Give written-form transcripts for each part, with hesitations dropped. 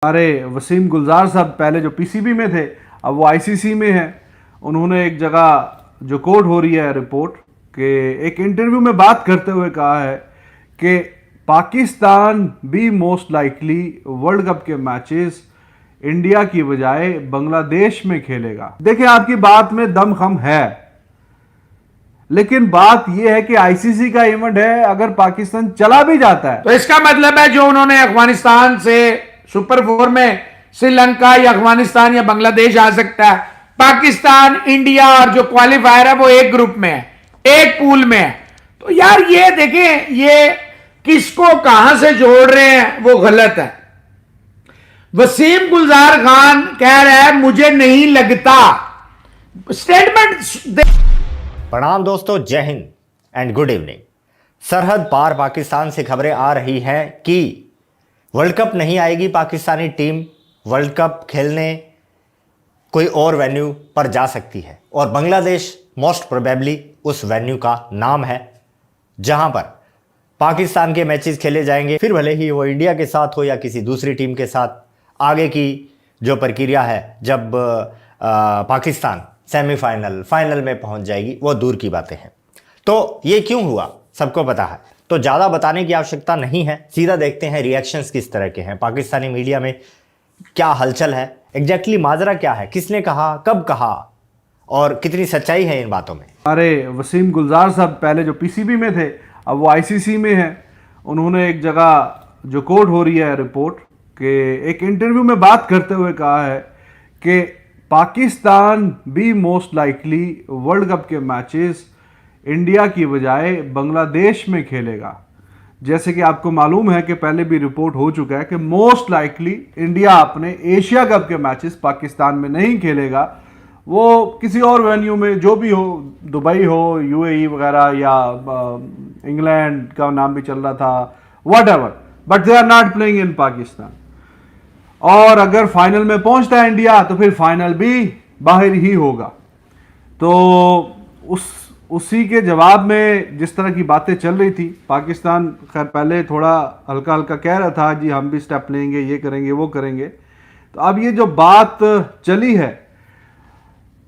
हमारे वसीम गुलजार साहब पहले जो पीसीबी में थे अब वो आईसीसी में हैं। उन्होंने एक जगह जो कोट हो रही है रिपोर्ट के एक इंटरव्यू में बात करते हुए कहा है कि पाकिस्तान भी मोस्ट लाइकली वर्ल्ड कप के मैचेस इंडिया की बजाय बांग्लादेश में खेलेगा। देखिए आपकी बात में दमखम है, लेकिन बात यह है कि आईसीसी का इवेंट है, अगर पाकिस्तान चला भी जाता है तो इसका मतलब है जो उन्होंने अफगानिस्तान से सुपर 4 में श्रीलंका या अफगानिस्तान या बांग्लादेश आ सकता है, पाकिस्तान इंडिया और जो क्वालिफायर है वो एक ग्रुप में है, एक पूल में है। तो यार ये देखें, ये किसको कहां से जोड़ रहे हैं वो गलत है। वसीम गुलजार खान कह रहा है मुझे नहीं लगता, स्टेटमेंट। प्रणाम दोस्तों, जय हिंद एंड गुड इवनिंग। सरहद पार पाकिस्तान से खबरें आ रही हैं कि वर्ल्ड कप नहीं आएगी पाकिस्तानी टीम, वर्ल्ड कप खेलने कोई और वेन्यू पर जा सकती है और बांग्लादेश मोस्ट प्रोबेबली उस वेन्यू का नाम है जहां पर पाकिस्तान के मैचेस खेले जाएंगे। फिर भले ही वो इंडिया के साथ हो या किसी दूसरी टीम के साथ, आगे की जो प्रक्रिया है जब पाकिस्तान सेमीफाइनल फाइनल में पहुंच जाएगी वो दूर की बातें हैं। तो ये क्यों हुआ सबको पता है, तो ज़्यादा बताने की आवश्यकता नहीं है। सीधा देखते हैं रिएक्शंस किस तरह के हैं, पाकिस्तानी मीडिया में क्या हलचल है, एग्जैक्टली माजरा क्या है, किसने कहा, कब कहा और कितनी सच्चाई है इन बातों में। हमारे वसीम गुलजार साहब पहले जो पीसीबी में थे अब वो आईसीसी में हैं। उन्होंने एक जगह जो कोट हो रही है रिपोर्ट के एक इंटरव्यू में बात करते हुए कहा है कि पाकिस्तान भी मोस्ट लाइकली वर्ल्ड कप के मैचेस इंडिया की बजाय बांग्लादेश में खेलेगा। जैसे कि आपको मालूम है कि पहले भी रिपोर्ट हो चुका है कि मोस्ट लाइकली इंडिया अपने एशिया कप के मैचेस पाकिस्तान में नहीं खेलेगा, वो किसी और वेन्यू में जो भी हो, दुबई हो, यूएई वगैरह या इंग्लैंड का नाम भी चल रहा था, whatever, but they are not playing in Pakistan. और अगर फाइनल में पहुंचता है इंडिया तो फिर फाइनल भी बाहर ही होगा। तो उसी के जवाब में जिस तरह की बातें चल रही थी, पाकिस्तान खैर पहले थोड़ा हल्का हल्का कह रहा था जी हम भी स्टेप लेंगे, ये करेंगे वो करेंगे। तो अब ये जो बात चली है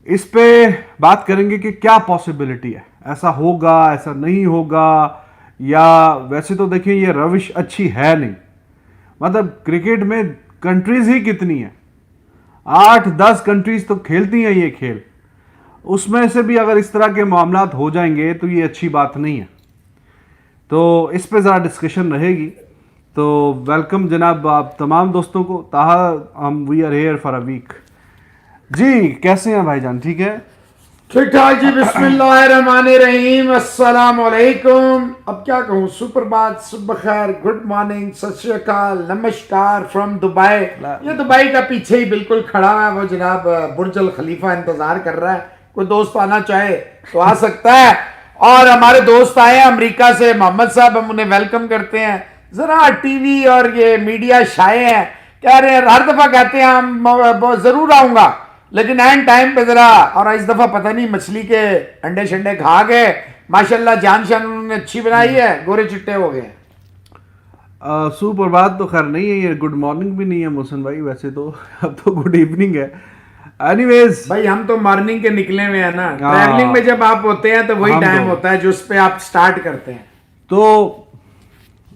इस पे बात करेंगे कि क्या पॉसिबिलिटी है, ऐसा होगा ऐसा नहीं होगा, या वैसे तो देखिए ये रविश अच्छी है नहीं। मतलब क्रिकेट में कंट्रीज ही कितनी है, 8-10 कंट्रीज तो खेलती हैं ये खेल, उसमें से भी अगर इस तरह के मामलात हो जाएंगे तो ये अच्छी बात नहीं है। तो इस पे ज़रा डिस्कशन रहेगी। तो वेलकम जनाब आप तमाम दोस्तों को, ताहा हम we are here for a week. जी कैसे हैं भाईजान, ठीक है? ठीक ठाक जी, बिस्मिल्लाहिर्रहमानिर्रहीम, अस्सलाम वालेकुम। अब क्या कहूँ, सुप्रभात, सुबह खैर, गुड मॉर्निंग, सत श्री अकाल, नमस्कार फ्रॉम दुबई। ये दुबई का पीछे ही बिल्कुल खड़ा है वो जनाब बुर्ज अल खलीफा, इंतजार कर रहा है, कोई दोस्त आना चाहे तो आ सकता है। और हमारे दोस्त आए हैं अमेरिका से, मोहम्मद साहब, हम उन्हें वेलकम करते हैं। जरा टीवी और ये मीडिया शाये हैं, कह रहे हैं, हर दफा कहते हैं हम जरूर आऊंगा, लेकिन एंड टाइम पे जरा, और इस दफा पता नहीं मछली के अंडे शंडे खा गए, माशाल्लाह जान शान उन्होंने अच्छी बनाई है, गोरे चिट्टे हो गए। सुप्रभात तो खैर नहीं है, ये गुड मॉर्निंग भी नहीं है मोहसिन भाई, वैसे तो अब तो गुड इवनिंग है। एनीवेज भाई हम तो मॉर्निंग के निकले हुए हैं ना, ट्रैवलिंग में जब आप होते हैं तो वही टाइम होता है जो उस पे आप स्टार्ट करते हैं। तो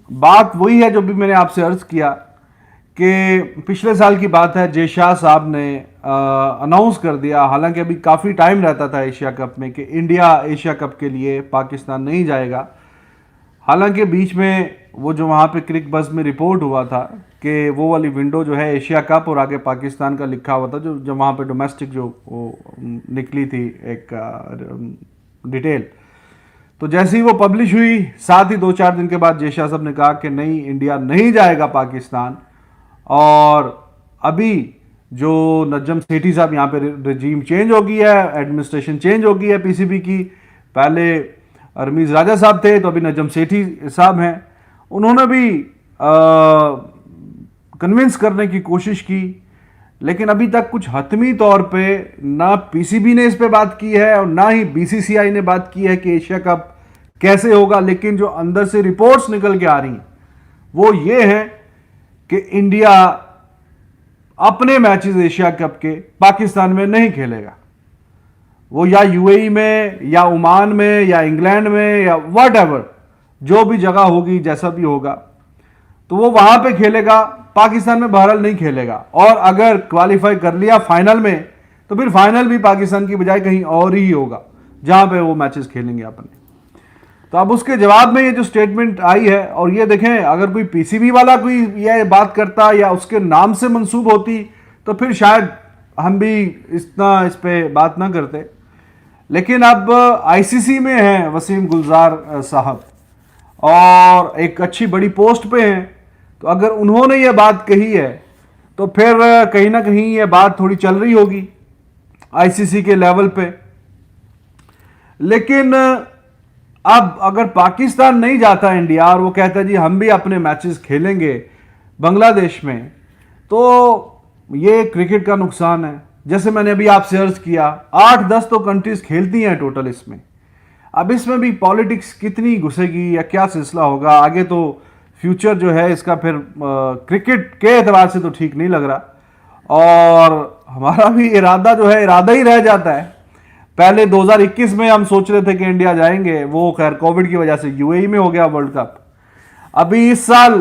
बात वही है जो भी मैंने आपसे अर्ज किया कि पिछले साल की बात है, जय शाह साहब ने अनाउंस कर दिया, हालांकि अभी काफ़ी टाइम रहता था एशिया कप में, कि इंडिया एशिया कप के लिए पाकिस्तान नहीं जाएगा। हालांकि बीच में वो जो वहाँ पे क्रिक बज़ में रिपोर्ट हुआ था कि वो वाली विंडो जो है एशिया कप और आगे पाकिस्तान का लिखा हुआ था, जो वहाँ पे डोमेस्टिक जो वो निकली थी एक डिटेल, तो जैसे ही वो पब्लिश हुई साथ ही 2-4 दिन के बाद जय शाह साहब ने कहा कि नहीं, इंडिया नहीं जाएगा पाकिस्तान। और अभी जो नजम सेठी साहब, यहाँ पे रजीम चेंज हो गई है, एडमिनिस्ट्रेशन चेंज हो गई है पीसीबी की, पहले रमीज राजा साहब थे तो अभी नजम सेठी साहब हैं। उन्होंने भी कन्विंस करने की कोशिश की, लेकिन अभी तक कुछ हतमी तौर पे ना पीसीबी ने इस पे बात की है और ना ही बीसीसीआई ने बात की है कि एशिया कप कैसे होगा। लेकिन जो अंदर से रिपोर्ट्स निकल के आ रही हैं वो ये है कि इंडिया अपने मैचेस एशिया कप के पाकिस्तान में नहीं खेलेगा। वो या यूएई में या ओमान में या इंग्लैंड में या व्हाटएवर, जो भी जगह होगी, जैसा भी होगा, तो वो वहां पे खेलेगा, पाकिस्तान में बहरहाल नहीं खेलेगा। और अगर क्वालिफाई कर लिया फाइनल में, तो फिर फाइनल भी पाकिस्तान की बजाय कहीं और ही होगा जहां पे वो मैचेस खेलेंगे अपने। तो अब उसके जवाब में ये जो स्टेटमेंट आई है, और ये देखें, अगर कोई पीसीबी वाला कोई ये बात करता या उसके नाम से मंसूब होती तो फिर शायद हम भी इतना इस पे बात ना करते। लेकिन अब आईसीसी में हैं वसीम गुलजार साहब और एक अच्छी बड़ी पोस्ट पे हैं, तो अगर उन्होंने ये बात कही है तो फिर कहीं ना कहीं ये बात थोड़ी चल रही होगी आईसीसी के लेवल पे। लेकिन अब अगर पाकिस्तान नहीं जाता इंडिया और वो कहता है जी हम भी अपने मैचेस खेलेंगे बांग्लादेश में, तो ये क्रिकेट का नुकसान है। जैसे मैंने अभी आपसे अर्ज किया, 8-10 तो कंट्रीज खेलती हैं टोटल इसमें। अब इसमें भी पॉलिटिक्स कितनी घुसेगी या क्या सिलसिला होगा आगे, तो फ्यूचर जो है इसका फिर क्रिकेट के एतबार से तो ठीक नहीं लग रहा। और हमारा भी इरादा जो है इरादा ही रह जाता है। पहले 2021 में हम सोच रहे थे कि इंडिया जाएंगे, वो खैर कोविड की वजह से यूएई में हो गया वर्ल्ड कप। अभी इस साल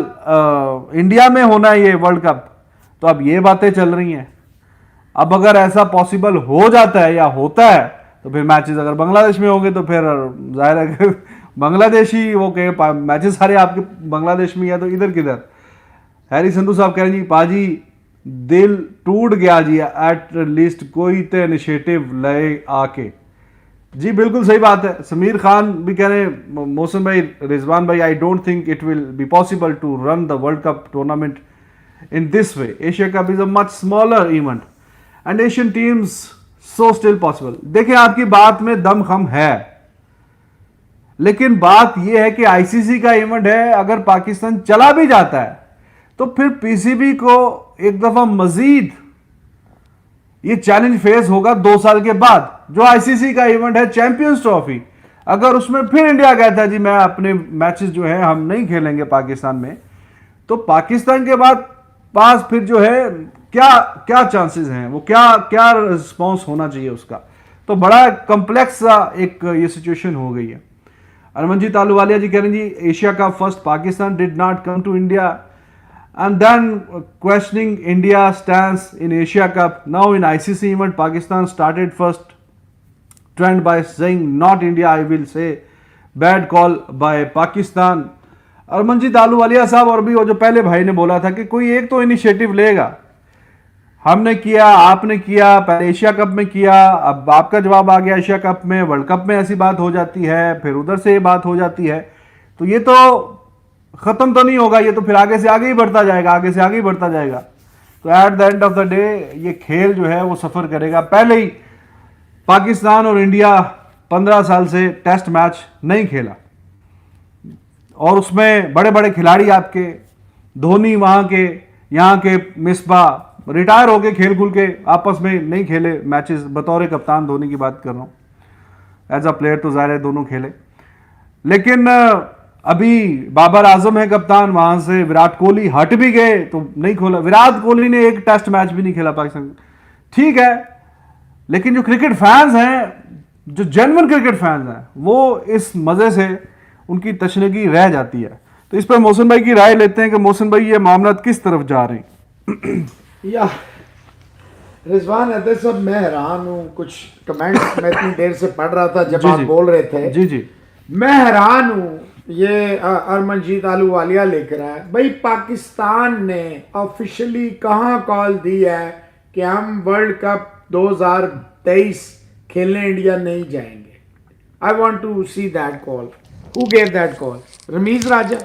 इंडिया में होना है ये वर्ल्ड कप, तो अब ये बातें चल रही हैं। अब अगर ऐसा पॉसिबल हो जाता है या होता है तो फिर मैचेस अगर बांग्लादेश में होंगे तो फिर जाहिर है कि बांग्लादेशी वो कहे मैचेस सारे आपके बांग्लादेश में, या तो इधर किधर। हैरी संधू साहब कह रहे हैं जी पाजी दिल टूट गया जी, एट लीस्ट कोई तो इनिशिएटिव ले आके। जी बिल्कुल सही बात है। समीर खान भी कह रहे हैं, मौसम भाई, रिजवान भाई, I don't think it will be possible to run the world cup tournament in this way. Asia Cup is a much smaller event and Asian teams so still possible. देखिए आपकी बात में दमखम है, लेकिन बात यह है कि आईसीसी का इवेंट है, अगर पाकिस्तान चला भी जाता है तो फिर पीसीबी को एक दफा मजीद ये चैलेंज फेस होगा 2 साल के बाद। जो आईसीसी का इवेंट है चैंपियंस ट्रॉफी, अगर उसमें फिर इंडिया कहता है जी मैं अपने मैचेस जो है हम नहीं खेलेंगे पाकिस्तान में, तो पाकिस्तान के बाद पास फिर जो है क्या क्या चांसेस हैं, वो क्या क्या रिस्पॉन्स होना चाहिए उसका। तो बड़ा कॉम्प्लेक्स सा एक ये सिचुएशन हो गई है। अरमनजीत आलूवालिया जी कह रहे हैं जी एशिया का first Pakistan did not come to India and then questioning India stands in Asia cup, now in ICC event Pakistan started first trend by saying not India, I will say bad call by Pakistan. Armanjeet Ahluwalia साहब और भी वो जो पहले भाई ने बोला था कि कोई एक तो इनिशिएटिव लेगा, हमने किया, आपने किया, पहले एशिया कप में किया, अब आपका जवाब आ गया एशिया कप में, वर्ल्ड कप में ऐसी बात हो जाती है, फिर उधर से ये बात हो जाती है, तो ये तो खत्म तो नहीं होगा, ये तो फिर आगे से आगे ही बढ़ता जाएगा, आगे से आगे ही बढ़ता जाएगा। तो at the end of the day ये खेल जो है वो सफर करेगा। पहले ही पाकिस्तान और इंडिया 15 साल से टेस्ट मैच नहीं खेला और उसमें बड़े बड़े खिलाड़ी आपके धोनी वहां के यहाँ के मिसबा रिटायर हो गए, खेल खुल के आपस में नहीं खेले मैचेस। बतौर कप्तान धोनी की बात कर रहा हूँ, एज अ प्लेयर तो ज़ाहिर है दोनों खेले, लेकिन अभी बाबर आजम है कप्तान, वहां से विराट कोहली हट भी गए तो नहीं खोला। विराट कोहली ने एक टेस्ट मैच भी नहीं खेला पाकिस्तान, ठीक है, लेकिन जो क्रिकेट फैंस हैं, जो जेन्युइन क्रिकेट फैंस हैं, वो इस मजे से उनकी तशनगी रह जाती है। तो इस पर मोहसिन भाई की राय लेते हैं कि मोहसिन भाई ये मामला किस तरफ जा रहे हैं। या रिजवान अदर साहब, मैं हैरान हूँ, कुछ कमेंट्स मैं इतनी देर से पढ़ रहा था जब आप बोल रहे थे। जी जी, मैं हैरान हूँ। ये अरमनजीत आलूवालिया लेकर आया भाई, पाकिस्तान ने ऑफिशियली कहाँ कॉल दी है कि हम वर्ल्ड कप 2023 खेलने इंडिया नहीं जाएंगे? I want to see that call. Who gave that call? Ramiz Raja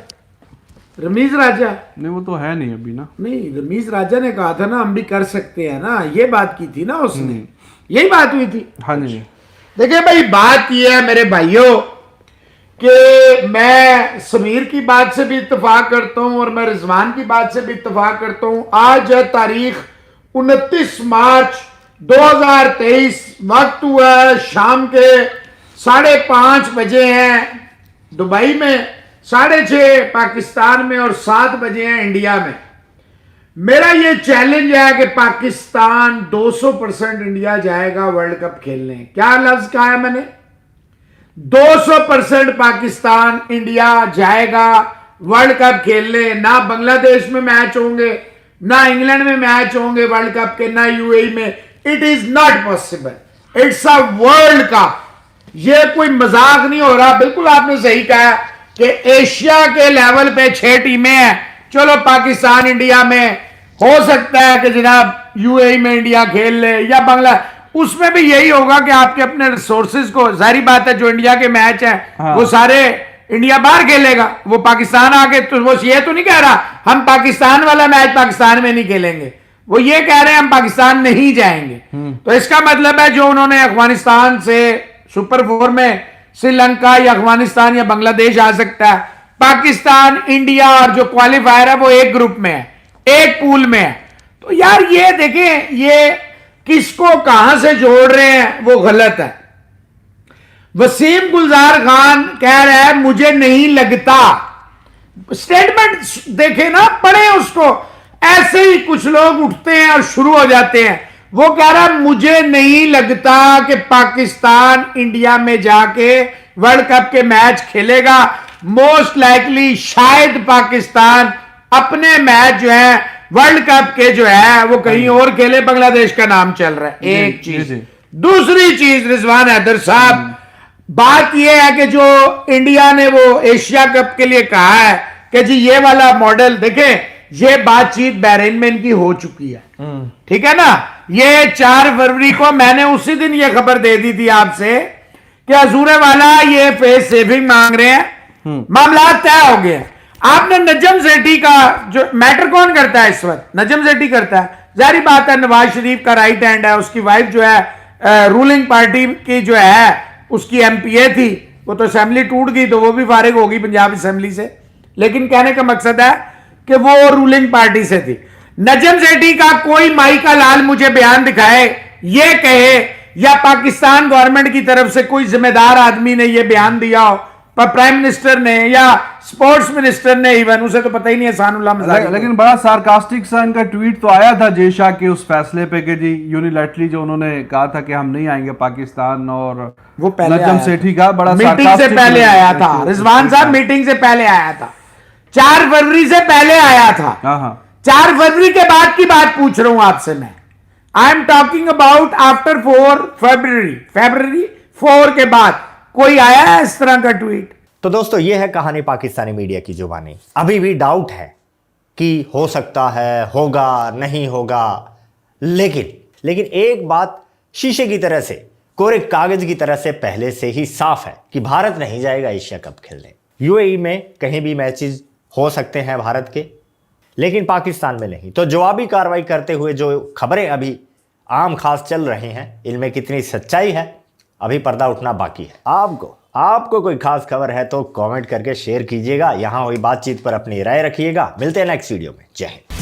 नहीं, वो तो है नहीं अभी ना। नहीं, रमीज राजा ने कहा था ना हम भी कर सकते हैं ना, ये बात की थी ना उसने, यही बात हुई थी। हाँ जी, देखिए भाई, बात ये है मेरे भाइयों कि मैं समीर की बात से भी इत्तेफाक करता हूं और मैं रिजवान की बात से भी इत्तेफाक करता हूं। आज है तारीख 29 मार्च 2023, वक्त हुआ है शाम के 5:30 बजे हैं दुबई में, 6:30 पाकिस्तान में और 7 बजे हैं इंडिया में। मेरा ये चैलेंज है कि पाकिस्तान 200% इंडिया जाएगा वर्ल्ड कप खेलने। क्या लफ्ज कहा है मैंने? 200% पाकिस्तान इंडिया जाएगा वर्ल्ड कप खेलने। ना बांग्लादेश में मैच होंगे, ना इंग्लैंड में मैच होंगे वर्ल्ड कप के, ना यूएई में। It is not possible. It's a world cup. ये कोई मजाक नहीं हो रहा। बिल्कुल आपने सही कहा कि एशिया के लेवल पे 6 टीमें हैं। चलो पाकिस्तान इंडिया में हो सकता है कि जनाब यूएई में इंडिया खेल ले या बांग्ला, उसमें भी यही होगा कि आपके अपने रिसोर्सेज को, जाहिर बात है जो इंडिया के मैच हैं हाँ। वो सारे इंडिया बाहर खेलेगा। वो पाकिस्तान आके तो वो ये तो नहीं कह रहा हम पाकिस्तान वाला मैच पाकिस्तान में नहीं खेलेंगे, वो ये कह रहे हैं हम पाकिस्तान नहीं जाएंगे। तो इसका मतलब है जो उन्होंने अफगानिस्तान से सुपर 4 में श्रीलंका या अफगानिस्तान या बांग्लादेश आ सकता है, पाकिस्तान इंडिया और जो क्वालिफायर है वो एक ग्रुप में है, एक पूल में है। तो यार ये देखें, ये किसको कहां से जोड़ रहे हैं वो गलत है। वसीम गुलजार खान कह रहा है मुझे नहीं लगता। स्टेटमेंट देखे ना, पढ़े उसको। ऐसे ही कुछ लोग उठते हैं और शुरू हो जाते हैं। वो कह रहा है मुझे नहीं लगता कि पाकिस्तान इंडिया में जाके वर्ल्ड कप के मैच खेलेगा। मोस्ट लाइकली शायद पाकिस्तान अपने मैच जो है वर्ल्ड कप के जो है वो कहीं और खेले। बांग्लादेश का नाम चल रहा है। एक चीज। दूसरी चीज रिजवान हैदर साहब, बात यह है कि जो इंडिया ने वो एशिया कप के लिए कहा है कि जी ये वाला मॉडल देखें, ये बातचीत बहरीन में इनकी हो चुकी है। ठीक है ना। ये 4 फरवरी को मैंने उसी दिन ये खबर दे दी थी आपसे कि अजूरे वाला ये फेस सेविंग मांग रहे हैं। मामला तय हो गया। आपने नजम सेठी का जो मैटर कौन करता है इस वक्त? नजम सेठी करता है। जारी बात है नवाज शरीफ का राइट हैंड है। उसकी वाइफ जो है रूलिंग पार्टी की जो है उसकी एमपीए थी, वो तो असेंबली टूट गई तो वो भी फारिग होगी पंजाब असेंबली से। लेकिन कहने का मकसद है कि वो रूलिंग पार्टी से थी। नजम सेठी का कोई माई का लाल मुझे बयान दिखाए, ये कहे या पाकिस्तान गवर्नमेंट की तरफ से कोई जिम्मेदार आदमी ने ये बयान दिया हो, पर प्राइम मिनिस्टर ने या स्पोर्ट्स मिनिस्टर ने, इवन उसे तो पता ही नहीं है सानुल्लाह मजाक। लेकिन बड़ा सार्कास्टिक सा इनका ट्वीट तो आया था जेशा के उस फैसले पे कि जी यूनिलैटरली जो उन्होंने कहा था कि हम नहीं आएंगे पाकिस्तान, और वो पहले नजम सेठी का बड़ा मीटिंग से पहले आया था। रिजवान साहब मीटिंग से पहले आया था, 4 फरवरी से पहले आया था। हाँ 4 फरवरी के बाद की बात पूछ रहा हूं आपसे मैं। I am talking about after 4 फरवरी 4 के बाद कोई आया है इस तरह का ट्वीट? तो दोस्तों ये है कहानी पाकिस्तानी मीडिया की जुबानी। अभी भी डाउट है कि हो सकता है, होगा, नहीं होगा, लेकिन एक बात शीशे की तरह से, कोरे कागज की तरह से पहले से ही साफ है कि भारत नहीं जाएगा एशिया कप खेलने। यूएई में कहीं भी मैचेस हो सकते हैं भारत के, लेकिन पाकिस्तान में नहीं। तो जवाबी कार्रवाई करते हुए जो खबरें अभी आम खास चल रही हैं, इनमें कितनी सच्चाई है अभी पर्दा उठना बाकी है। आपको कोई खास खबर है तो कमेंट करके शेयर कीजिएगा। यहां हुई बातचीत पर अपनी राय रखिएगा। मिलते हैं नेक्स्ट वीडियो में। जय हिंद।